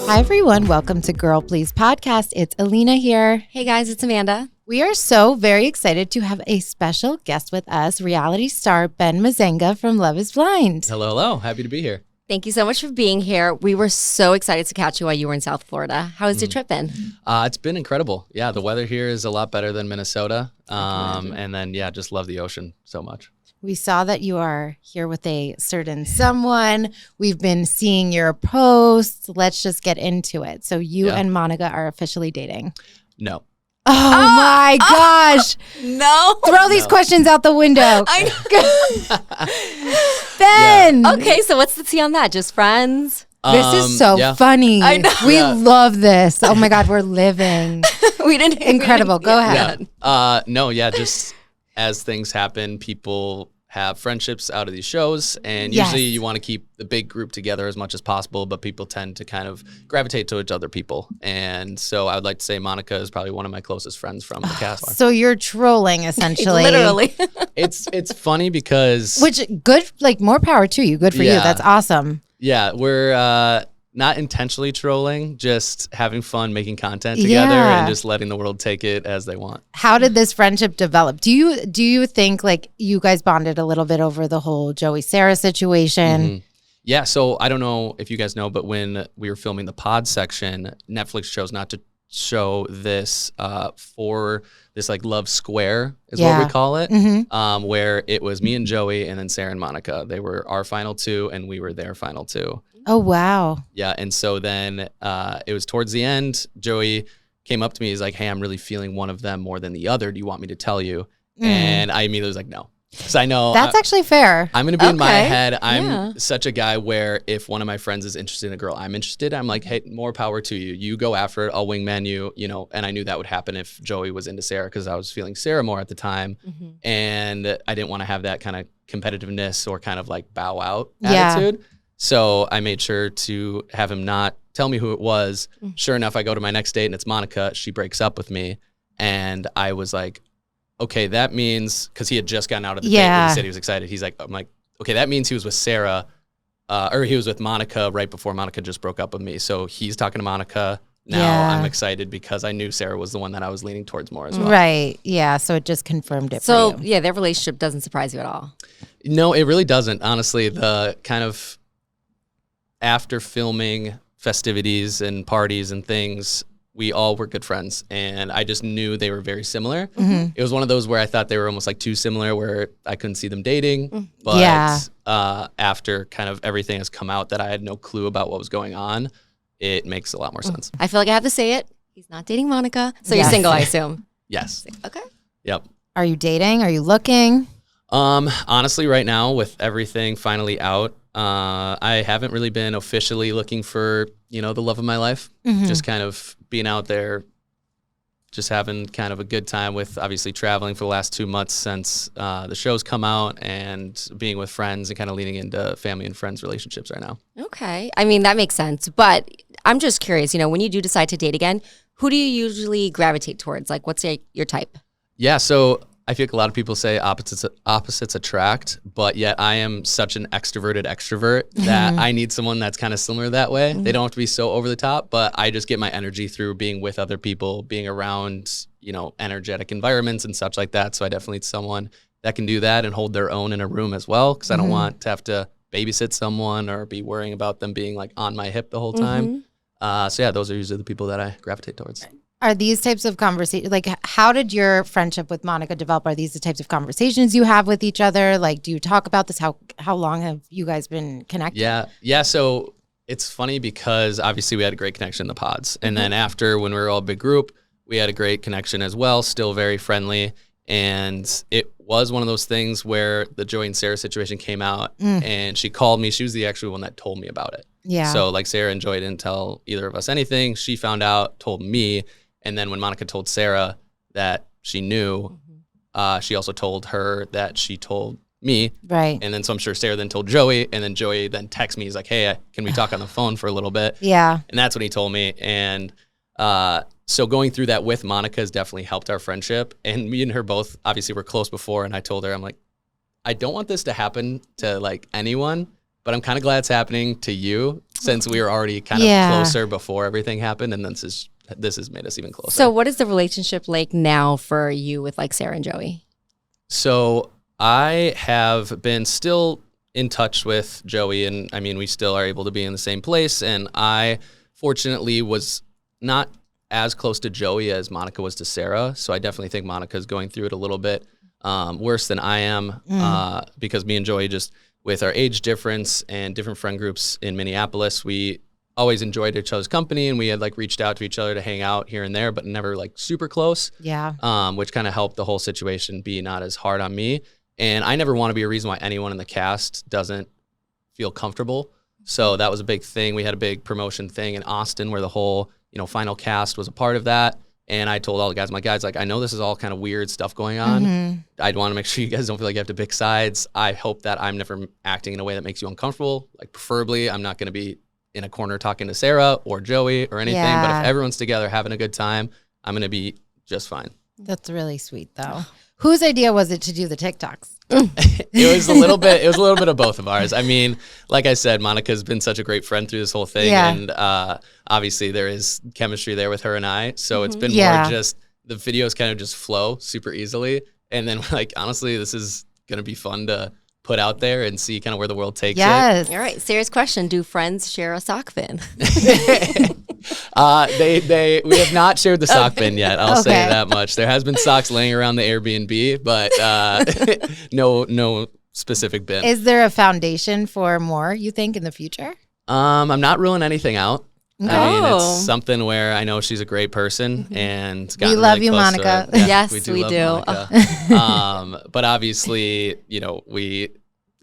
Hi, everyone. Welcome to Girl Please Podcast. It's Alina here. Hey, guys. It's Amanda. We are so very excited to have a special guest with us, reality star Ben Mezzenga from Love is Blind. Hello, hello. Happy to be here. Thank you so much for being here. We were so excited to catch you while you were in South Florida. How has your trip been? It's been incredible. Yeah, the weather here is a lot better than Minnesota. And then, just love the ocean so much. We saw that you are here with a certain someone. We've been seeing your posts. Let's just get into it. So you and Monica are officially dating. No. Oh my gosh. No. Throw these questions out the window. Ben. Okay, so what's the tea on that? Just friends? This is so funny. I know. We love this. Oh my God, we're living. Incredible. Go ahead. Just as things happen, people have friendships out of these shows, and usually you want to keep the big group together as much as possible, but people tend to kind of gravitate towards other people. And so I would like to say Monica is probably one of my closest friends from the cast. So you're trolling, essentially. Literally. It's funny because... Which, good, like, more power to you. Good for you. That's awesome. Yeah, we're not intentionally trolling, just having fun making content together and just letting the world take it as they want. How did this friendship develop? Do you think like you guys bonded a little bit over the whole Joey Sarah situation? Mm-hmm. Yeah, so I don't know if you guys know, but when we were filming the pod section, Netflix chose not to show this for this like love square is what we call it, where it was me and Joey and then Sarah and Monica. They were our final two and we were their final two. Oh, wow. Yeah, and so then it was towards the end, Joey came up to me. He's like, hey, I'm really feeling one of them more than the other. Do you want me to tell you? And I immediately was like, no. Because I know that's actually fair. I'm going to be in my head. I'm such a guy where if one of my friends is interested in a girl, I'm interested. I'm like, hey, more power to you. You go after it. I'll wingman you, and I knew that would happen if Joey was into Sarah because I was feeling Sarah more at the time. And I didn't want to have that kind of competitiveness or kind of like bow out attitude. So I made sure to have him not tell me who it was. Sure enough, I go to my next date and it's Monica. She breaks up with me. And I was like, okay, that means, because he had just gotten out of the date where he said he was excited. I'm like, okay, that means he was with Sarah, or he was with Monica right before Monica just broke up with me. So he's talking to Monica. Now I'm excited because I knew Sarah was the one that I was leaning towards more as well. Right. Yeah. So it just confirmed it for you. So, their relationship doesn't surprise you at all. No, it really doesn't. Honestly, the kind of after filming festivities and parties and things, we all were good friends, and I just knew they were very similar. It was one of those where I thought they were almost like too similar where I couldn't see them dating. But after kind of everything has come out that I had no clue about what was going on, it makes a lot more sense. I feel like I have to say it. He's not dating Monica. So you're single, I assume. Yes. Okay. Yep. Are you dating? Are you looking? Honestly, right now, with everything finally out, I haven't really been officially looking for, the love of my life. Just kind of being out there, just having kind of a good time with obviously traveling for the last 2 months since the show's come out and being with friends and kind of leaning into family and friends relationships right now. Okay. I mean, that makes sense. But I'm just curious, when you do decide to date again, who do you usually gravitate towards? Like, what's your type? Yeah, so I feel like a lot of people say opposites attract, but yet I am such an extroverted extrovert that I need someone that's kind of similar that way. They don't have to be so over the top, but I just get my energy through being with other people, being around, energetic environments and such like that. So I definitely need someone that can do that and hold their own in a room as well, because I don't want to have to babysit someone or be worrying about them being like on my hip the whole time. Those are usually the people that I gravitate towards. Are these types of conversations, like how did your friendship with Monica develop? Are these the types of conversations you have with each other? Like, do you talk about this? How long have you guys been connected? Yeah. So it's funny because obviously we had a great connection in the pods. And then after, when we were all a big group, we had a great connection as well, still very friendly. And it was one of those things where the Joey and Sarah situation came out and she called me. She was the actual one that told me about it. Yeah. So like Sarah and Joey didn't tell either of us anything. She found out, told me. And then when Monica told Sarah that she knew, she also told her that she told me. Right. And then so I'm sure Sarah then told Joey, and then Joey then texted me. He's like, hey, can we talk on the phone for a little bit? Yeah. And that's when he told me. And So going through that with Monica has definitely helped our friendship. And me and her both obviously were close before. And I told her, I'm like, I don't want this to happen to like anyone, but I'm kind of glad it's happening to you since we were already kind of closer before everything happened. And then this has made us even closer. So what is the relationship like now for you with like Sarah and Joey? So I have been still in touch with Joey, and I mean, we still are able to be in the same place. And I fortunately was not as close to Joey as Monica was to Sarah. So I definitely think Monica's going through it a little bit worse than I am because me and Joey just, with our age difference and different friend groups in Minneapolis, we always enjoyed each other's company, and we had like reached out to each other to hang out here and there, but never like super close. Yeah. Which kind of helped the whole situation be not as hard on me. And I never want to be a reason why anyone in the cast doesn't feel comfortable. So that was a big thing. We had a big promotion thing in Austin where the whole, final cast was a part of that. And I told all the guys, my guys, like, I know this is all kind of weird stuff going on. I'd want to make sure you guys don't feel like you have to pick sides. I hope that I'm never acting in a way that makes you uncomfortable. Like, preferably, I'm not going to be in a corner talking to Sarah or Joey or anything. Yeah. But if everyone's together having a good time, I'm going to be just fine. That's really sweet, though. Whose idea was it to do the TikToks? It was a little bit of both of ours. I mean, like I said, Monica's been such a great friend through this whole thing. Yeah. And obviously there is chemistry there with her and I. So it's been more just the videos kind of just flow super easily. And then like, honestly, this is going to be fun to put out there and see kind of where the world takes Yes. All right, serious question. Do friends share a sock bin? it. We have not shared the sock bin yet. I'll say that much. There has been socks laying around the Airbnb, but no specific bin. Is there a foundation for more, you think, in the future? I'm not ruling anything out. Okay. I mean, Oh. it's something where I know she's a great person and We love you, close to Monica. her. Yeah, Yes, we we love do. Monica. But obviously, we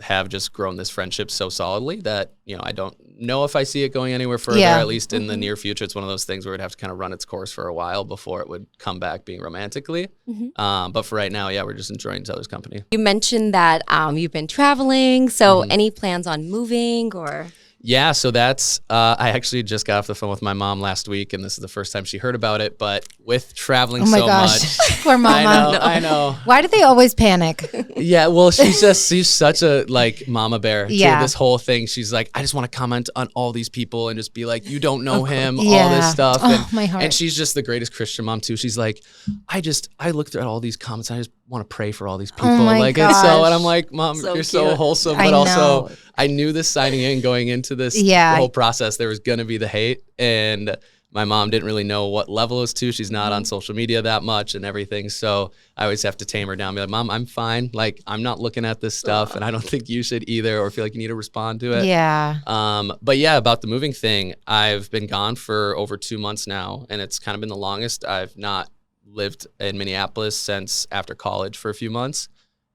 have just grown this friendship so solidly that, I don't know if I see it going anywhere further, Yeah. at least in the near future. It's one of those things where it'd have to kind of run its course for a while before it would come back being romantically. But for right now, we're just enjoying each other's company. You mentioned that you've been traveling. So any plans on moving or? Yeah, so that's, I actually just got off the phone with my mom last week, and this is the first time she heard about it, but with traveling Oh my so gosh. much. Poor mama. I know. Why do they always panic? Yeah, well, she's such a like mama bear to Yeah. this whole thing. She's like, I just want to comment on all these people and just be like, you don't know him, all Yeah. this stuff. Oh, my heart. And she's just the greatest Christian mom too. She's like, I looked at all these comments. And I just want to pray for all these people. my And gosh. I'm like, Mom, So you're so cute. wholesome. I But also, know. I knew this signing in, going into this Yeah. whole process, there was gonna be the hate. And my mom didn't really know what level it was to. She's not on social media that much and everything. So I always have to tame her down and be like, Mom, I'm fine. Like, I'm not looking at this stuff, and I don't think you should either, or feel like you need to respond to it. Yeah. But yeah, about the moving thing, I've been gone for over 2 months now, and it's kind of been the longest I've not lived in Minneapolis since after college for a few months.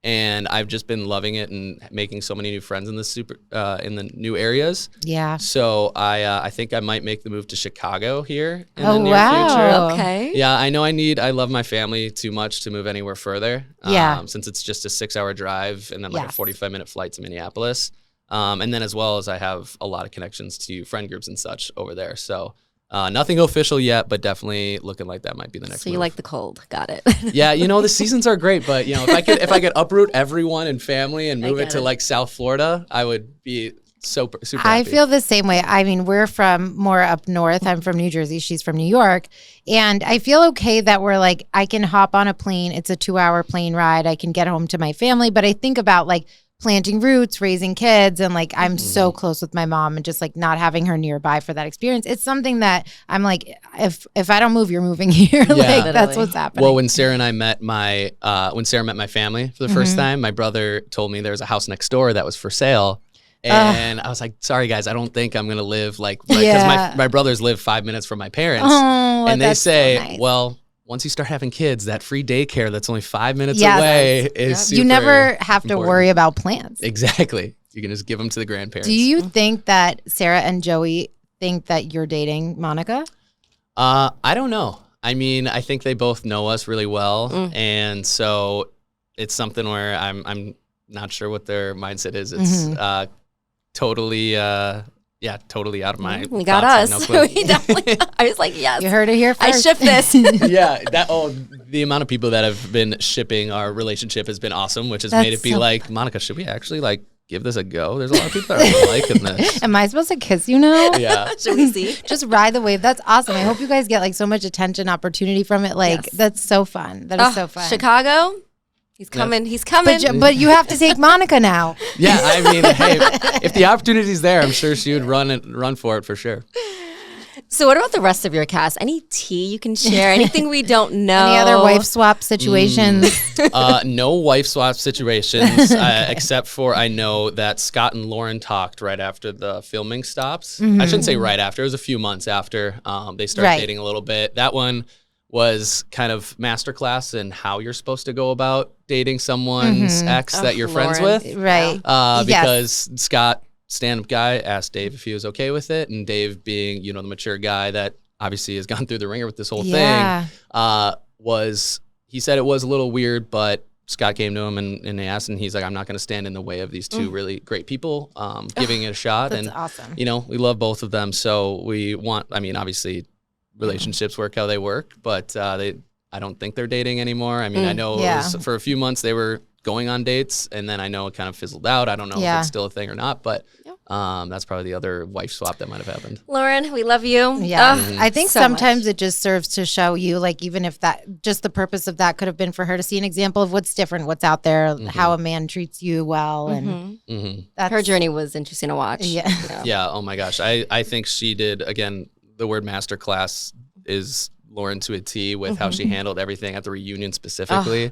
And I've just been loving it and making so many new friends in the new areas. Yeah. So I think I might make the move to Chicago here in Oh, the near wow. future. Okay. Yeah, I know I love my family too much to move anywhere further. Yeah. Since it's just a 6-hour drive and then like Yes. a 45-minute flight to Minneapolis. And then as well as I have a lot of connections to friend groups and such over there. So nothing official yet, but definitely looking like that might be the next So you move. like the cold. Got it. Yeah, the seasons are great, but if I could uproot everyone and family and move it get to it. like South Florida, I would be super I happy. feel the same way. I mean, we're from more up north. I'm from New Jersey. She's from New York. And I feel okay that we're like, I can hop on a plane. It's a 2-hour plane ride. I can get home to my family. But I think about like planting roots, raising kids, and like I'm so close with my mom, and just like not having her nearby for that experience. It's something that I'm like, if I don't move, you're moving here. Like that's Literally. what's happening. Well, when Sarah and I met when Sarah met my family for the first Mm-hmm. time, my brother told me there was a house next door that was for sale. And I was like, sorry guys, I don't think I'm going to live because Yeah. my brothers live 5 minutes from my parents. Oh, And they that's so say, nice. well, once you start having kids, that free daycare that's only 5 minutes Yes. away is Yep. super you never have to important. worry about plants. Exactly. You can just give them to the grandparents. Do you think that Sarah and Joey think that you're dating Monica? I don't know. I mean, I think they both know us really well, and so it's something where I'm not sure what their mindset is. It's totally yeah, totally out of my You got thoughts. us. I have no clue. We definitely, I was like, yes. You heard it here I first. ship this. Yeah, the amount of people that have been shipping our relationship has been awesome, which has made it be like, Monica, should we actually like give this a go? There's a lot of people that are liking this. Am I supposed to kiss you now? Yeah. Should we see? Just ride the wave. That's awesome. I hope you guys get like so much attention, opportunity from it. Like Yes. that's so fun. That is so fun. Chicago, he's coming. He's coming. But you have to take Monica now. Yeah, I mean, hey, if the opportunity's there, I'm sure she would run for it for sure. So what about the rest of your cast? Any tea you can share? Anything we don't know? Any other wife swap situations? No wife swap situations, except for I know that Scott and Lauren talked right after the filming stops. I shouldn't say right after. It was a few months after they started dating a little bit. That one was kind of masterclass in how you're supposed to go about dating someone's ex that you're friends Lauren. with. Right. Because Scott, stand-up guy, asked Dave if he was okay with it, and Dave, being the mature guy that obviously has gone through the ringer with this whole thing, he said it was a little weird, but Scott came to him and they asked, and he's like, I'm not going to stand in the way of these two really great people giving it a shot. That's and awesome. we love both of them, so we want, obviously relationships work how they work, but I don't think they're dating anymore. I know it was, for a few months they were going on dates, and then I know it kind of fizzled out. I don't know if it's still a thing or not, but that's probably the other wife swap that might have happened. Lauren, we love you. Yeah. I think so sometimes much. it just serves to show you, like, even if that, just the purpose of that could have been for her to see an example of what's different, what's out there, how a man treats you well. And that's, Her journey was interesting to watch. Yeah. Yeah. Oh my gosh. I think she did, again, the word masterclass is Lauren to a T with how she handled everything at the reunion specifically.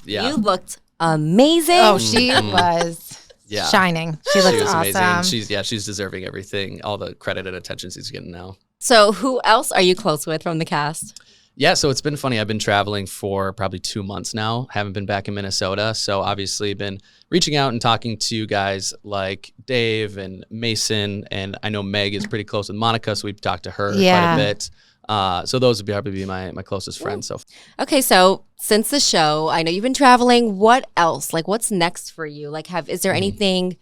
You looked amazing. Oh, she was shining. She looks was awesome. amazing. She's deserving everything, all the credit and attention she's getting now. So who else are you close with from the cast? Yeah, so it's been funny. I've been traveling for probably 2 months now. Haven't been back in Minnesota. So obviously been reaching out and talking to guys like Dave and Mason. And I know Meg is pretty close with Monica, so we've talked to her quite a bit. So those would probably be my closest friends. So Okay, so since the show, I know you've been traveling. What else? Like, what's next for you? Like, is there anything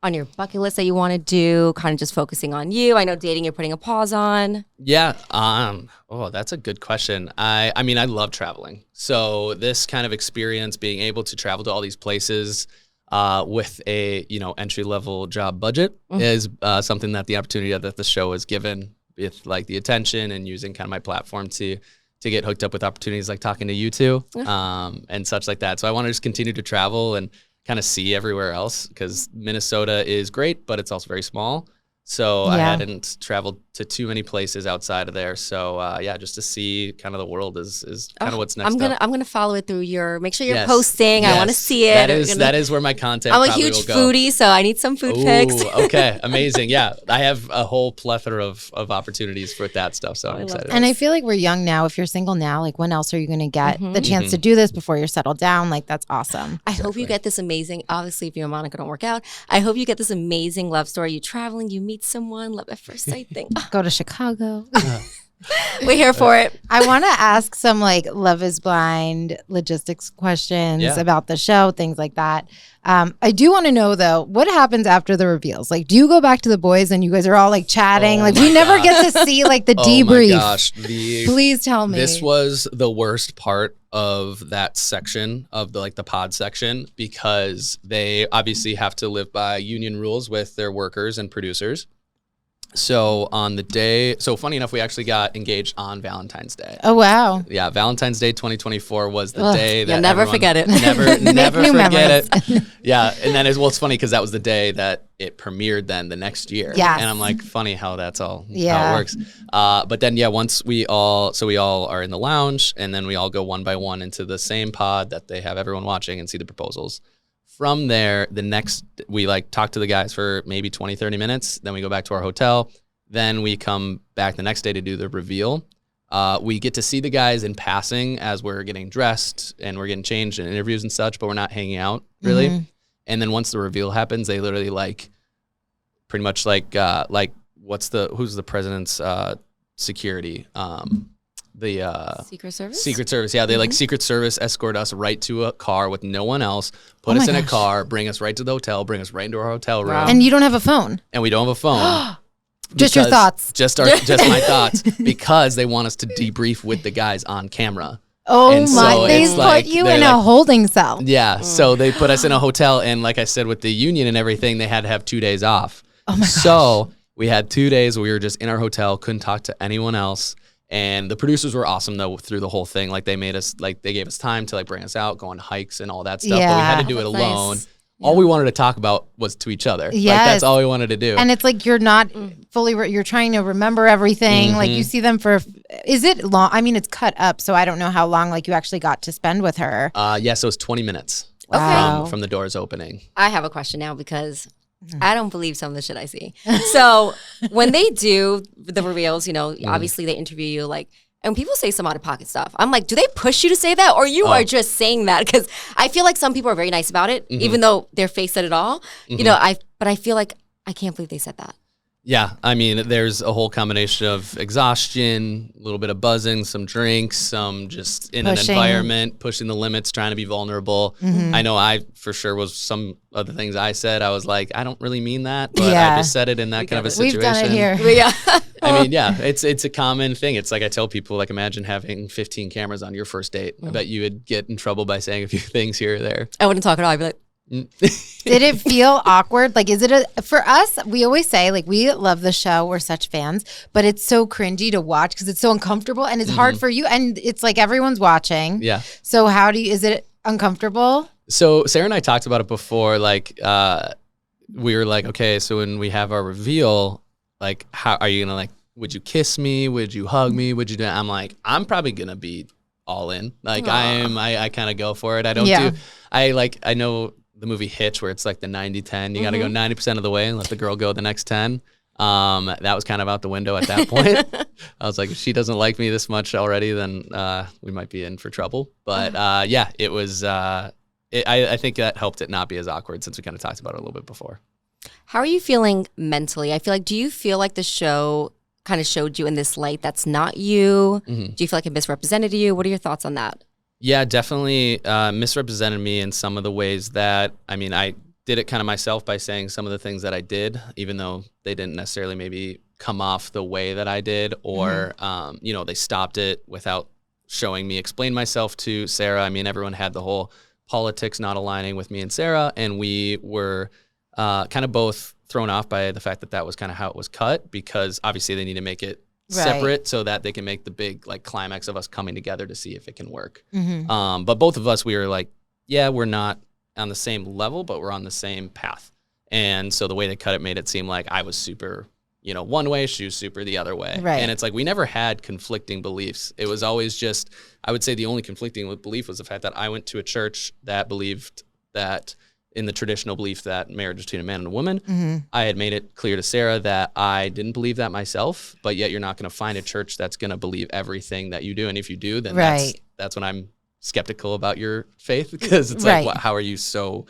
on your bucket list that you want to do? Kind of just focusing on you. I know dating, you're putting a pause on. Yeah. That's a good question. I love traveling. So this kind of experience, being able to travel to all these places with a entry level job budget is something that the opportunity that the show has given, with like the attention and using kind of my platform to get hooked up with opportunities like talking to you two and such like that. So I want to just continue to travel and kind of see everywhere else, because Minnesota is great, but it's also very small. So I hadn't traveled to too many places outside of there. So just to see kind of the world is kind of what's next. I'm gonna follow it through make sure you're posting. I want to see it. That is where my content. I'm a huge foodie, so I need some food pics. Okay, amazing. Yeah, I have a whole plethora of opportunities for that stuff. So I'm excited. And I feel like we're young now. If you're single now, like, when else are you going to get the chance to do this before you're settled down? Like, that's awesome. I hope you get this amazing. Obviously, if you and Monica don't work out, I hope you get this amazing love story. You traveling, you meet someone, love at first sight thing. Go to Chicago. We're here for it. I want to ask some like Love is Blind logistics questions about the show, things like that. I do want to know though, what happens after the reveals? Like, do you go back to the boys and you guys are all like chatting? Like, we never get to see like the debrief. Oh my gosh. Please tell me. This was the worst part of that section of the pod section, because they obviously have to live by union rules with their workers and producers. So on the day, funny enough, we actually got engaged on Valentine's Day. Oh, wow. Yeah, Valentine's Day 2024 was the day that you'll never forget it. Never forget it. Yeah, and then it's funny because that was the day that it premiered then the next year. Yeah. And I'm like, funny how that's all how it works. But then once we all are in the lounge, and then we all go one by one into the same pod that they have everyone watching and see the proposals. From there, we talk to the guys for maybe 20, 30 minutes. Then we go back to our hotel. Then we come back the next day to do the reveal. We get to see the guys in passing as we're getting dressed and we're getting changed in interviews and such, but we're not hanging out really. And then once the reveal happens, they literally pretty much who's the president's security? Secret Service? Secret Service, yeah. They like Secret Service escort us right to a car with no one else, put us in a car, bring us right to the hotel, bring us right into our hotel room. And you don't have a phone. And we don't have a phone. Just your thoughts. Just my thoughts, because they want us to debrief with the guys on camera. Oh and my! so They it's put like, you in a holding cell. Yeah, so they put us in a hotel, and like I said, with the union and everything, they had to have 2 days off. Oh my gosh. So we had 2 days where we were just in our hotel, couldn't talk to anyone else. And the producers were awesome though through the whole thing. Like they gave us time to like bring us out, go on hikes and all that stuff. Yeah. But we had to do it alone. Nice. All we wanted to talk about was to each other. Yes. Like that's all we wanted to do. And it's like you're not fully, you're trying to remember everything. Like you see them for, is it long? I mean, it's cut up, so I don't know how long like you actually got to spend with her. Yeah, so it was 20 minutes from the doors opening. I have a question now because I don't believe some of the shit I see. So when they do the reveals, you know, obviously they interview you like, and people say some out of pocket stuff. I'm like, do they push you to say that, or you are just saying that? Because I feel like some people are very nice about it, even though their face said it all. You know, but I feel like I can't believe they said that. Yeah, I mean, there's a whole combination of exhaustion, a little bit of buzzing, some drinks, some just in Pushing. an environment, pushing the limits, trying to be vulnerable. I know I for sure was some of the things I said. I was like, I don't really mean that, but I just said it in that kind of a situation. We've done it here. Yeah. I mean, yeah, it's a common thing. It's like I tell people, like imagine having 15 cameras on your first date. I bet you would get in trouble by saying a few things here or there. I wouldn't talk at all. I'd be like, Did it feel awkward? Like, is it for us? We always say, like, we love the show. We're such fans, but it's so cringy to watch because it's so uncomfortable and it's hard for you. And it's like everyone's watching. Yeah. So is it uncomfortable? So Sarah and I talked about it before. Like, we were like, okay, so when we have our reveal, like, how are you gonna like? Would you kiss me? Would you hug me? Would you do? I'm like, I'm probably gonna be all in. Like, I kind of go for it. I don't do. I know the movie Hitch, where it's like the 90-10. You got to go 90% of the way and let the girl go the next 10. That was kind of out the window at that point. I was like, if she doesn't like me this much already, then we might be in for trouble. But yeah, it was. I think that helped it not be as awkward, since we kind of talked about it a little bit before. how are you feeling mentally? I feel like, do you feel like the show kind of showed you in this light that's not you? Do you feel like it misrepresented you? What are your thoughts on that? Yeah, definitely misrepresented me in some of the ways that, I mean, I did it kind of myself by saying some of the things that I did, even though they didn't necessarily maybe come off the way that I did, or, you know, they stopped it without showing me explain myself to Sarah. I mean, everyone had the whole politics not aligning with me and Sarah, and we were kind of both thrown off by the fact that that was kind of how it was cut, because obviously they need to make it separate so that they can make the big like climax of us coming together to see if it can work. But both of us, we were like, yeah, we're not on the same level, but we're on the same path. And so the way they cut it made it seem like I was super, you know, one way, she was super the other way. And it's like, we never had conflicting beliefs. It was always just, I would say the only conflicting belief was the fact that I went to a church that believed that, in the traditional belief that marriage is between a man and a woman. I had made it clear to Sarah that I didn't believe that myself, but yet you're not going to find a church that's going to believe everything that you do. And if you do, then that's when I'm skeptical about your faith, because it's like, how are you so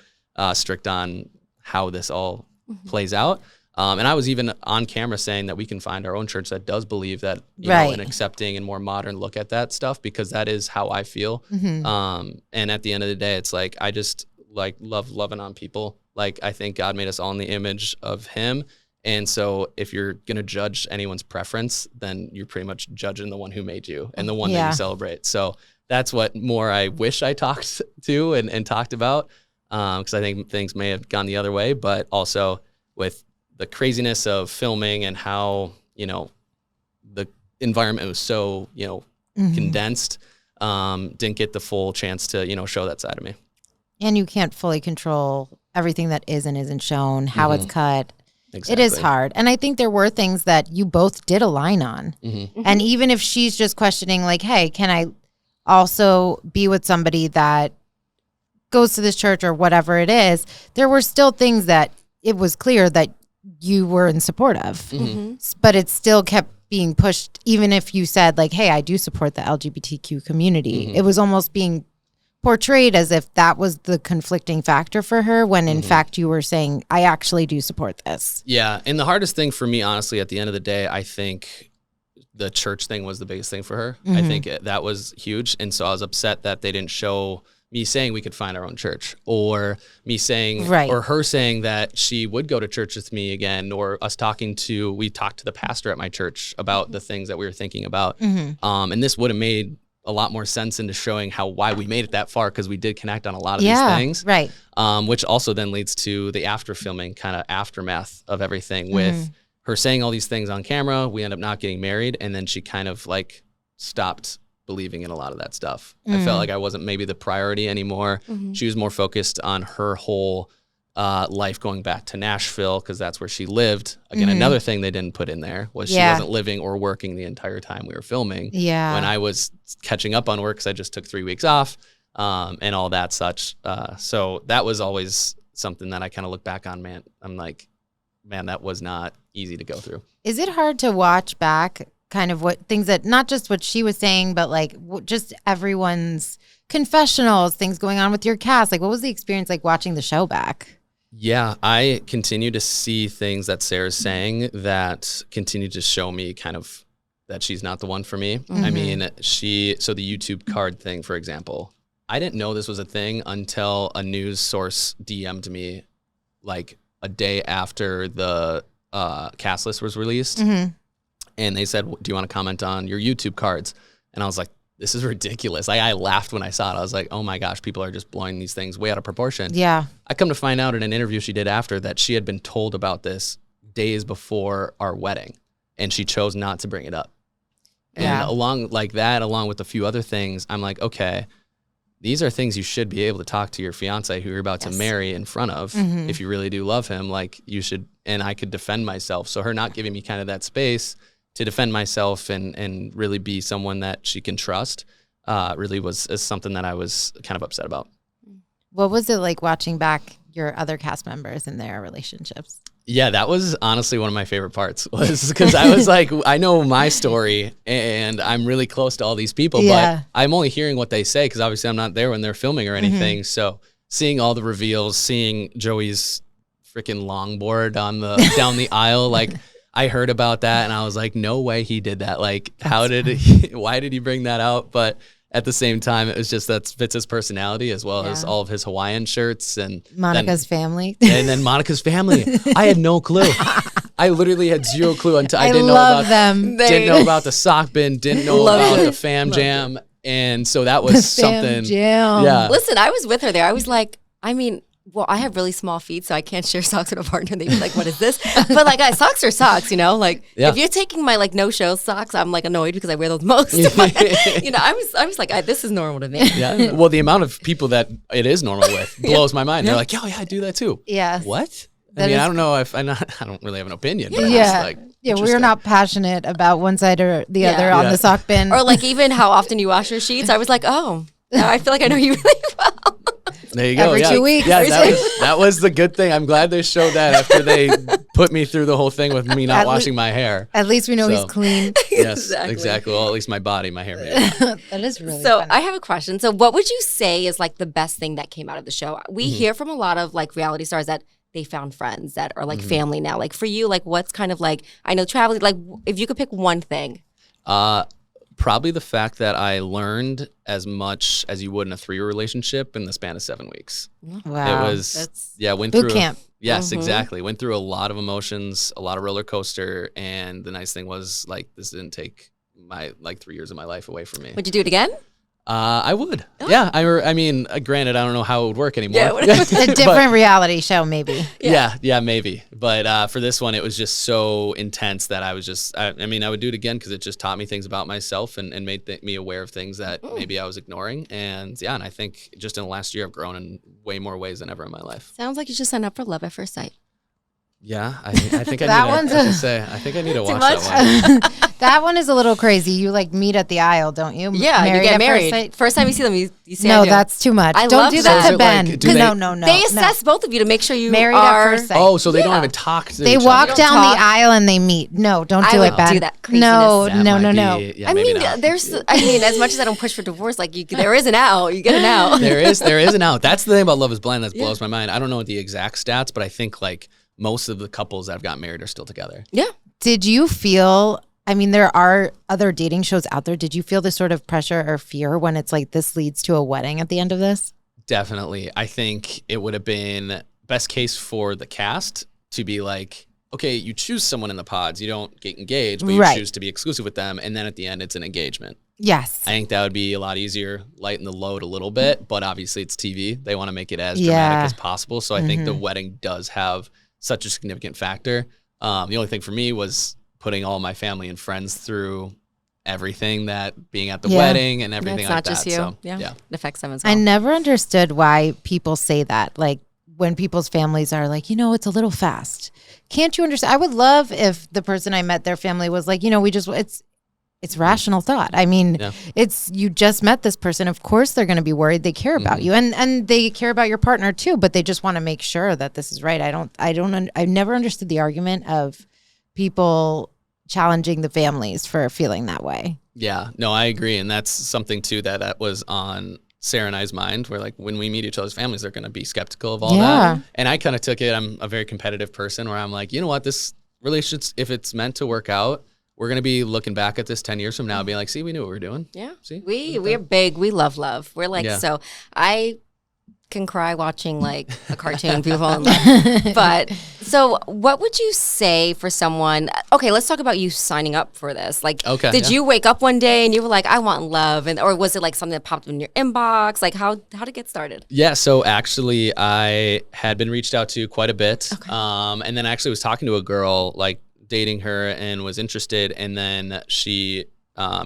strict on how this all plays out? And I was even on camera saying that we can find our own church that does believe that, you know, an accepting and more modern look at that stuff, because that is how I feel. And at the end of the day, it's like, I just like loving on people. Like, I think God made us all in the image of him. And so if you're going to judge anyone's preference, then you're pretty much judging the one who made you and the one that you celebrate. So that's what more I wish I talked to and talked about, because I think things may have gone the other way. But also with the craziness of filming and how, you know, the environment was so, you know, condensed, didn't get the full chance to, you know, show that side of me. And you can't fully control everything that is and isn't shown, how it's cut. It is hard. And I think there were things that you both did align on. And even if she's just questioning, like, hey, can I also be with somebody that goes to this church or whatever it is, there were still things that it was clear that you were in support of. But it still kept being pushed, even if you said, like, hey, I do support the LGBTQ community. It was almost being portrayed as if that was the conflicting factor for her, when in fact you were saying, I actually do support this. Yeah. And the hardest thing for me, honestly, at the end of the day, I think the church thing was the biggest thing for her. I think that was huge. And so I was upset that they didn't show me saying we could find our own church, or me saying, or her saying that she would go to church with me again, or us we talked to the pastor at my church about the things that we were thinking about. And this would have made a lot more sense into showing why we made it that far, because we did connect on a lot of these things. Right. Which also then leads to the after filming kind of aftermath of everything with her saying all these things on camera. We end up not getting married, and then she kind of like stopped believing in a lot of that stuff. I felt like I wasn't maybe the priority anymore. She was more focused on her whole life going back to Nashville, because that's where she lived. Again, another thing they didn't put in there was she wasn't living or working the entire time we were filming. Yeah. When I was catching up on work, because I just took 3 weeks off and all that such. So that was always something that I kind of look back on, man. I'm like, man, that was not easy to go through. Is it hard to watch back kind of what things that, not just what she was saying, but like just everyone's confessionals, things going on with your cast? Like, what was the experience like watching the show back? Yeah, I continue to see things that Sarah's saying that continue to show me kind of that she's not the one for me. I mean, so the YouTube card thing, for example, I didn't know this was a thing until a news source DM'd me like a day after the cast list was released. And they said, do you want to comment on your YouTube cards? And I was like, this is ridiculous. Like, I laughed when I saw it. I was like, oh my gosh, people are just blowing these things way out of proportion. Yeah. I come to find out in an interview she did after that she had been told about this days before our wedding, and she chose not to bring it up. And along with a few other things, I'm like, okay, these are things you should be able to talk to your fiance who you're about to marry in front of. If you really do love him, like you should, and I could defend myself. So her not giving me kind of that space to defend myself and really be someone that she can trust really is something that I was kind of upset about. What was it like watching back your other cast members and their relationships? Yeah, that was honestly one of my favorite parts, was because I was like, I know my story and I'm really close to all these people, but I'm only hearing what they say because obviously I'm not there when they're filming or anything. So seeing all the reveals, seeing Joey's freaking longboard down the aisle, like I heard about that and I was like, no way he did that. Like, why did he bring that out? But at the same time, it was just that fits his personality as well as all of his Hawaiian shirts and Monica's family. And then Monica's family. I had no clue. I literally had zero clue until I didn't know about the sock bin, didn't know about the fam jam. And so that was something. Yeah. Listen, I was with her there. I was like, well, I have really small feet, so I can't share socks with a partner. They'd be like, what is this? But like, socks are socks, you know? Like, if you're taking my like no-show socks, I'm like annoyed because I wear those most. But, you know, I was like, this is normal to me. Yeah. Well, the amount of people that it is normal with blows my mind. They're like, oh yeah, I do that too. Yeah. What? I don't know if I don't really have an opinion. But we're not passionate about one side or the other on the sock bin. Or like even how often you wash your sheets. I was like, oh, now I feel like I know you really well. There you go. Every 2 weeks. Yeah, that was the good thing. I'm glad they showed that after they put me through the whole thing with me not washing my hair. At least we know he's clean. Yes, exactly. Well, at least my body, my hair. That is really So funny. I have a question. So what would you say is like the best thing that came out of the show? We hear from a lot of like reality stars that they found friends that are like family now. Like for you, like what's kind of like, I know traveling, like if you could pick one thing. Probably the fact that I learned as much as you would in a 3-year relationship in the span of 7 weeks. Wow. It was, went boot through camp. Yes, exactly. Went through a lot of emotions, a lot of roller coaster. And the nice thing was like, this didn't take my 3 years of my life away from me. Would you do it again? I would. Oh. Yeah. I mean, granted, I don't know how it would work anymore. Yeah, a different reality show, maybe. Yeah, maybe. But for this one, it was just so intense that I was just, I would do it again because it just taught me things about myself and made me aware of things that maybe I was ignoring. And and I think just in the last year, I've grown in way more ways than ever in my life. Sounds like you should sign up for Love at First Sight. Yeah, I think I need to watch that one. That one is a little crazy. You like meet at the aisle, don't you? Yeah, you get married. First time you see them, you say, no, that's too much. Don't do that to Ben. No. They assess both of you to make sure you married are at first sight. Oh, so they don't even talk to They each walk other. down the aisle and they meet. No, don't do it, Ben. I would do that craziness. No. Yeah, I mean, as much as I don't push for divorce, like there is an out. You get an out. There is an out. That's the thing about Love is Blind that blows my mind. I don't know the exact stats, but I think like most of the couples that have gotten married are still together. Yeah. Did you feel, I mean, there are other dating shows out there. Did you feel this sort of pressure or fear when it's like this leads to a wedding at the end of this? Definitely. I think it would have been best case for the cast to be like, okay, you choose someone in the pods. You don't get engaged, but you choose to be exclusive with them. And then at the end, it's an engagement. Yes. I think that would be a lot easier, lighten the load a little bit. But obviously, it's TV. They want to make it as dramatic as possible. So I think the wedding does have such a significant factor. The only thing for me was putting all my family and friends through everything, that being at the wedding and everything like that. It's not just you. So, yeah. It affects them as well. I never understood why people say that. Like when people's families are like, it's a little fast. Can't you understand? I would love if the person I met, their family was like, it's rational thought. I mean, you just met this person. Of course they're going to be worried. They care about you and they care about your partner too, but they just want to make sure that this is right. I never understood the argument of people challenging the families for feeling that way. Yeah, no, I agree. And that's something too that was on Sarah and I's mind, where like when we meet each other's families, they're going to be skeptical of all that. And I kind of took it. I'm a very competitive person where I'm like, you know what, this relationship, if it's meant to work out, we're going to be looking back at this 10 years from now being like, see, we knew what we were doing. Yeah. See, we're big. We love love. We're like, so I can cry watching like a cartoon, people fall in love. But so what would you say for someone, okay, let's talk about you signing up for this. Like, did you wake up one day and you were like, I want love? Or was it like something that popped in your inbox? Like how did it get started? Yeah, so actually I had been reached out to quite a bit. And then I actually was talking to a girl, like dating her, and was interested. And then she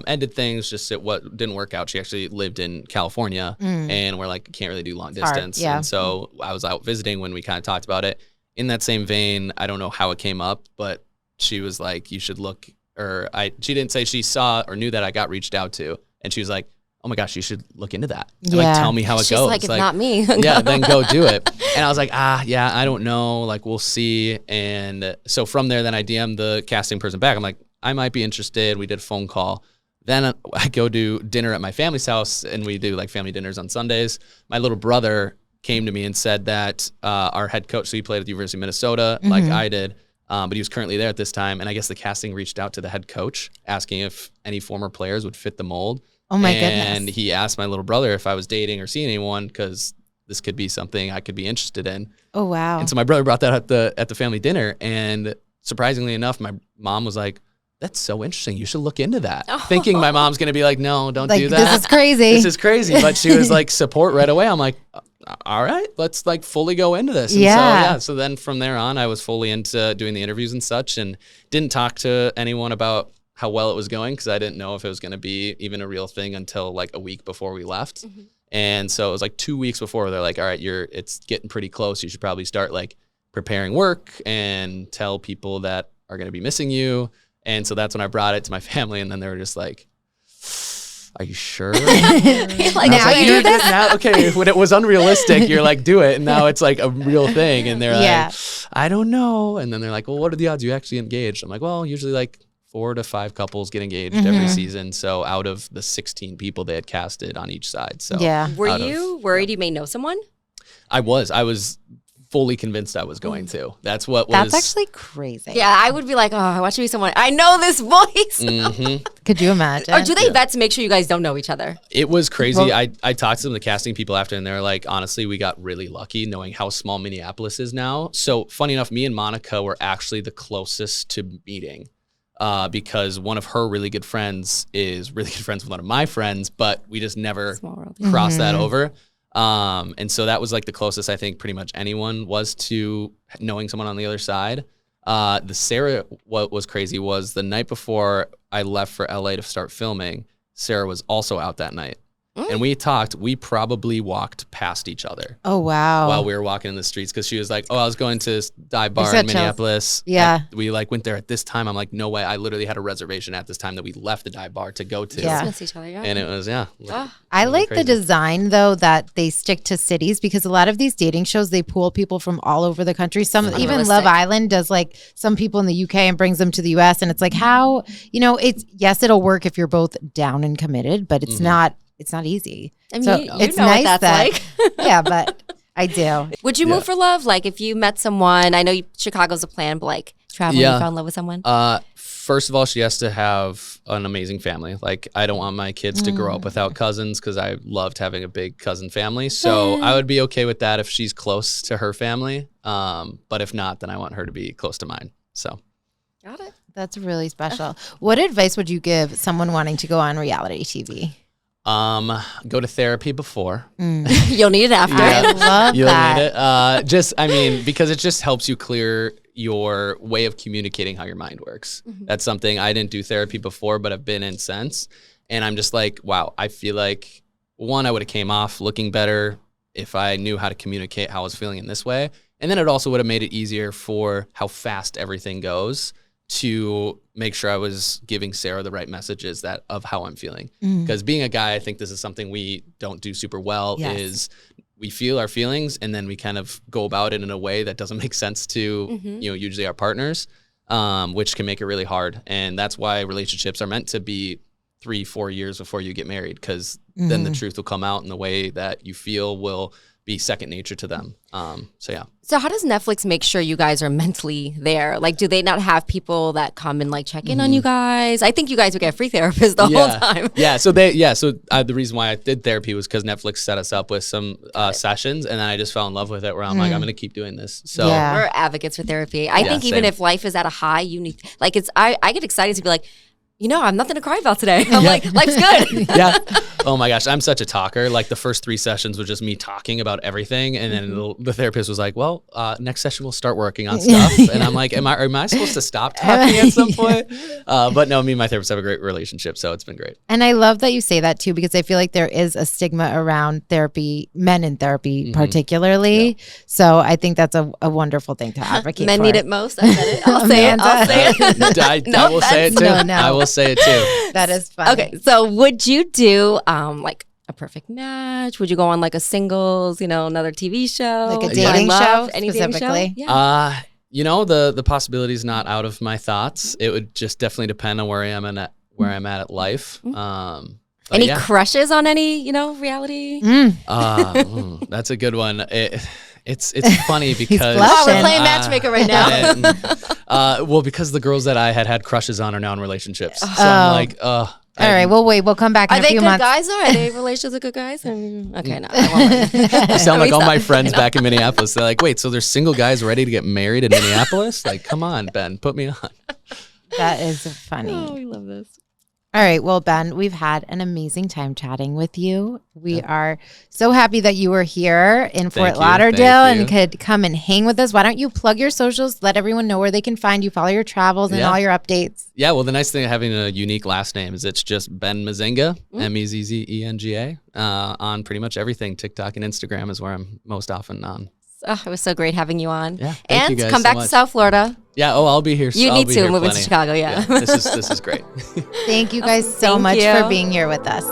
ended things, just what didn't work out. She actually lived in California and we're like, can't really do long distance. And so I was out visiting when we kind of talked about it. In that same vein, I don't know how it came up, but she was like, you should look, she didn't say she saw or knew that I got reached out to. And she was like, oh my gosh, you should look into that. And like, tell me how it goes. She's like, it's not me. Then go do it. And I was like, I don't know. Like, we'll see. And so from there, then I DM'd the casting person back. I'm like, I might be interested. We did a phone call. Then I go do dinner at my family's house, and we do like family dinners on Sundays. My little brother came to me and said that our head coach, so he played at the University of Minnesota like I did, but he was currently there at this time. And I guess the casting reached out to the head coach asking if any former players would fit the mold. Oh my goodness. And he asked my little brother if I was dating or seeing anyone, because this could be something I could be interested in. Oh, wow. And so my brother brought that at the family dinner. And surprisingly enough, my mom was like, that's so interesting. You should look into that. Thinking my mom's going to be like, no, don't do that. This is crazy. This is crazy. But she was like, support right away. I'm like, all right, let's like fully go into this. And so then from there on, I was fully into doing the interviews and such, and didn't talk to anyone about how well it was going, because I didn't know if it was going to be even a real thing until like a week before we left. And so it was like 2 weeks before they're like, all right, it's getting pretty close. You should probably start like preparing work and tell people that are going to be missing you. And so that's when I brought it to my family, and then they were just like, are you sure? Like, now like, you do this? Now, okay, when it was unrealistic, you're like, do it. And now it's like a real thing. And they're like, I don't know. And then they're like, well, what are the odds you actually engaged? I'm like, well, usually like 4 to 5 couples get engaged every season. So out of the 16 people they had casted on each side. So were you worried you may know someone? I was fully convinced I was going to. That's actually crazy. Yeah, I would be like, oh, I want you to be someone. I know this voice. Could you imagine? Or do they vet to make sure you guys don't know each other? It was crazy. I talked to some of the casting people after, and they're like, honestly, we got really lucky knowing how small Minneapolis is now. So funny enough, me and Monica were actually the closest to meeting. Because one of her really good friends is really good friends with one of my friends, but we just never crossed that over. And so that was like the closest I think pretty much anyone was to knowing someone on the other side. What was crazy was the night before I left for LA to start filming, Sarah was also out that night. And we talked, we probably walked past each other. Oh, wow. While we were walking in the streets, because she was like, oh, I was going to this dive bar in Minneapolis. Yeah. We like went there at this time. I'm like, no way. I literally had a reservation at this time that we left the dive bar to go to. Miss each other, And it was, I like the design, though, that they stick to cities, because a lot of these dating shows, they pool people from all over the country. Even Love Island does like some people in the UK and brings them to the US. And it's like how, it'll work if you're both down and committed, but it's not easy. I mean, so it's nice what that's like. Yeah, but I do. Would you move for love? Like if you met someone, I know Chicago's a plan, but like travel and you fell in love with someone? First of all, she has to have an amazing family. Like, I don't want my kids to grow up without cousins because I loved having a big cousin family. So I would be okay with that if she's close to her family. But if not, then I want her to be close to mine. So. Got it. That's really special. What advice would you give someone wanting to go on reality TV? Go to therapy before. You'll need it after. I love You'll that. need it. Because it just helps you clear your way of communicating how your mind works. That's something I didn't do therapy before, but I've been in since. And I'm just like, wow, I feel like, one, I would have came off looking better if I knew how to communicate how I was feeling in this way. And then it also would have made it easier for how fast everything goes to make sure I was giving Sarah the right messages of how I'm feeling. Because being a guy, I think this is something we don't do super well is we feel our feelings and then we kind of go about it in a way that doesn't make sense to, usually our partners, which can make it really hard. And that's why relationships are meant to be 3-4 years before you get married, because then the truth will come out in the way that you feel will be second nature to them. So how does Netflix make sure you guys are mentally there? Like, do they not have people that come and like check in on you guys? I think you guys would get free therapists the whole time. So the reason why I did therapy was because Netflix set us up with some sessions, and then I just fell in love with it where I'm like, I'm going to keep doing this. So we're advocates for therapy. I think even if life is at a high, you need, like, I get excited to be like, I have nothing to cry about today. I'm like, life's good. Oh my gosh, I'm such a talker. Like, the first 3 sessions was just me talking about everything, and then the therapist was like, "Well, next session we'll start working on stuff." And I'm like, "Am I supposed to stop talking at some point?" But no, me and my therapist have a great relationship, so it's been great. And I love that you say that too, because I feel like there is a stigma around therapy, men in therapy particularly. So I think that's a wonderful thing to advocate Men for. need it most. I said it. I'll say it. I will say it too. I will say it too. That is funny. Okay, so would you do like a perfect match? Would you go on like a singles, another TV show? Like a dating show Any specifically? Dating show? Yeah. The possibility is not out of my thoughts. It would just definitely depend on where I am at life. Any crushes on any, reality? That's a good one. It's funny because we're playing matchmaker right now. Well, because the girls that I had crushes on are now in relationships. So I'm like, all right, we'll wait. We'll come back in a few months. Are they good guys though? Are they relationships with good guys? Okay, no. I won't let you. I sound like all my friends back in Minneapolis. They're like, wait, so there's single guys ready to get married in Minneapolis? Like, come on, Ben, put me on. That is funny. Oh, we love this. All right. Well, Ben, we've had an amazing time chatting with you. We are so happy that you were here in Fort Lauderdale and could come and hang with us. Why don't you plug your socials, let everyone know where they can find you, follow your travels and all your updates. Yeah, well, the nice thing of having a unique last name is it's just Ben Mezzenga, Mezzenga, on pretty much everything. TikTok and Instagram is where I'm most often on. Oh, it was so great having you on. Yeah, and you guys come back to South Florida. Yeah, I'll be here. You need to move into Chicago, This is great. Thank you guys so much for being here with us.